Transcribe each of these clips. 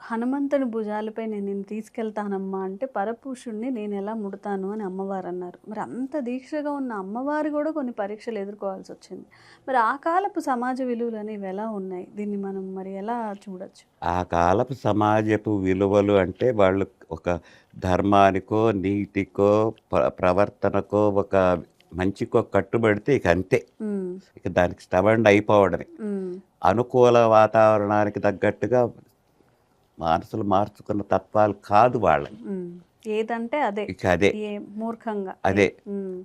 హనుమంతుని భుజాలపై నేను నిన్ను తీసుకెళ్తానమ్మా అంటే పరపురుషుడిని నేను ఎలా ముడతాను అని అమ్మవారు అన్నారు. మరి అంత దీక్షగా ఉన్న అమ్మవారు కూడా కొన్ని పరీక్షలు ఎదుర్కోవాల్సి వచ్చింది. మరి ఆ కాలపు సమాజ విలువలు అనేవి ఎలా ఉన్నాయి? దీన్ని మనం మరి ఎలా చూడొచ్చు? ఆ కాలపు సమాజపు విలువలు అంటే వాళ్ళు ఒక ధర్మానికో, నీతికో, ప్రవర్తనకో, ఒక మంచికో కట్టుబడితే ఇక అంతే. హ్మ్. ఇక దానికి స్టబండ్ అయిపోవడమే. హ్మ్. అనుకూల వాతావరణానికి తగ్గట్టుగా మనసులు మార్చుకున్న తత్వాలు కాదు వాళ్ళవి. హ్మ్. ఏదంటే అదే. ఇక అదే. ఏ మూర్ఖంగా. అదే. హ్మ్.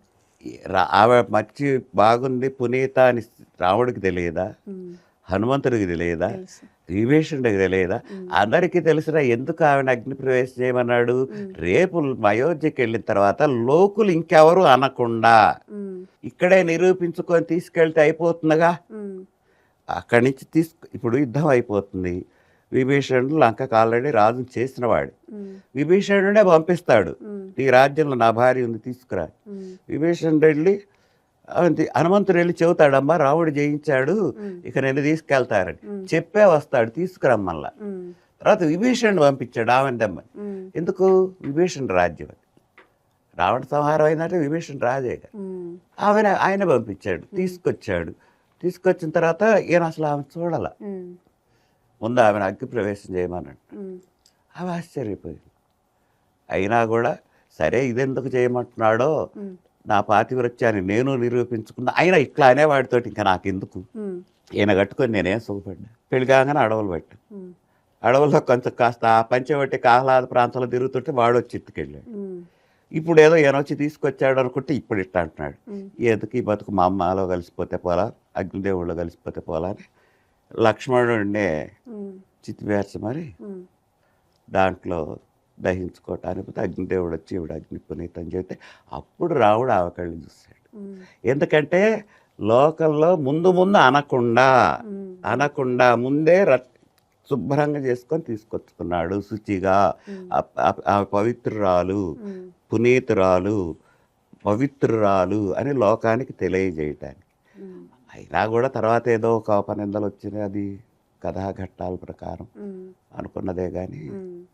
ఆవిడ మంచి బాగుంది పునీత అని రాముడికి తెలియదా? హ్మ్. హనుమంతుడికి తెలియదా? తెలుసు. విభీషణుడికి తెలియదా? హ్మ్. అందరికీ తెలిసినా ఎందుకు ఆవిడ అగ్ని ప్రవేశం చేయమన్నాడు? హ్మ్. రేపు అయోధ్యకి వెళ్ళిన తర్వాత లోకులు ఇంకెవరు అనకుండా హ్మ్. ఇక్కడే నిరూపించుకొని తీసుకెళ్తే అయిపోతుందిగా. హ్మ్. అక్కడి నుంచి ఇప్పుడు యుద్ధం అయిపోతుంది. విభీషణుడు లంకకు ఆల్రెడీ రాజును చేసినవాడు. హ్మ్. విభీషణుడే పంపిస్తాడు, హ్మ్. నీ రాజ్యంలో నా భార్య ఉంది తీసుకురా. హ్మ్. విభీషణుడు వెళ్ళి హనుమంతుడు వెళ్ళి చెబుతాడమ్మా రాముడు జయించాడు, హ్మ్. ఇక నేను తీసుకెళ్తారని హ్మ్. చెప్పే వస్తాడు తీసుకురమ్మల్లా. హ్మ్. తర్వాత విభీషణుడు పంపించాడు ఆమెను దమ్మని. హ్మ్. ఎందుకు? విభీషణుడు రాజ్యం అది. రావణ సంహారం అయిందంటే విభీషణుడు రాజేగా. హ్మ్. ఆయన పంపించాడు, తీసుకొచ్చాడు. తీసుకొచ్చిన తర్వాత ఈయన అసలు ఆమె చూడాల. హ్మ్. ముందు ఆమెను అగ్ని ప్రవేశం చేయమన్నాడు. హ్మ్. ఆమె ఆశ్చర్యపోయింది. అయినా కూడా సరే ఇదెందుకు చేయమంటున్నాడో, హ్మ్. నా పాతివ్రత్యాన్ని నేను నిరూపించుకున్నా. అయినా ఇట్లా అనేవాడితోటి ఇంకా నాకెందుకు, హ్మ్. ఈయన కట్టుకొని నేనేం సుఖపడ్డా. పెళ్లి కాగానే అడవులు పట్టాం. హ్మ్. అడవుల్లో కొంచెం కాస్త ఆ పంచవటికి ఆహ్లాద ప్రాంతంలో తిరుగుతుంటే వాడు వచ్చి ఎత్తుకెళ్ళాడు. హ్మ్. ఇప్పుడు ఏదో ఈయన వచ్చి తీసుకొచ్చాడు అనుకుంటే ఇప్పుడు ఇట్లా అంటున్నాడు. హ్మ్. ఎందుకు ఈ బతుకు మా అమ్మలో కలిసిపోతే పోలా, అగ్నిదేవుళ్ళు కలిసిపోతే పోలా అని లక్ష్మణుడినే హ్మ్. చితివేర్చమని హ్మ్. దాంట్లో దహించుకోవటానికి అగ్నిదేవుడు వచ్చి ఇవిడ అగ్ని పునీతం చెబితే అప్పుడు రాముడు ఆమె కళ్ళు చూశాడు. హ్మ్. ఎందుకంటే లోకంలో ముందు ముందు అనకుండా హ్మ్. అనకుండా ముందే శుభ్రంగా చేసుకొని తీసుకొచ్చుకున్నాడు శుచిగా. హ్మ్. ఆ పవిత్రురాలు, హ్మ్. పునీతురాలు, పవిత్రురాలు అని లోకానికి తెలియజేయటానికి. హ్మ్. అయినా కూడా తర్వాత ఏదో ఒక అపనిందలు వచ్చినాయి, అది కథాఘట్టాల ప్రకారం హ్మ్. అనుకున్నదే కానీ హ్మ్.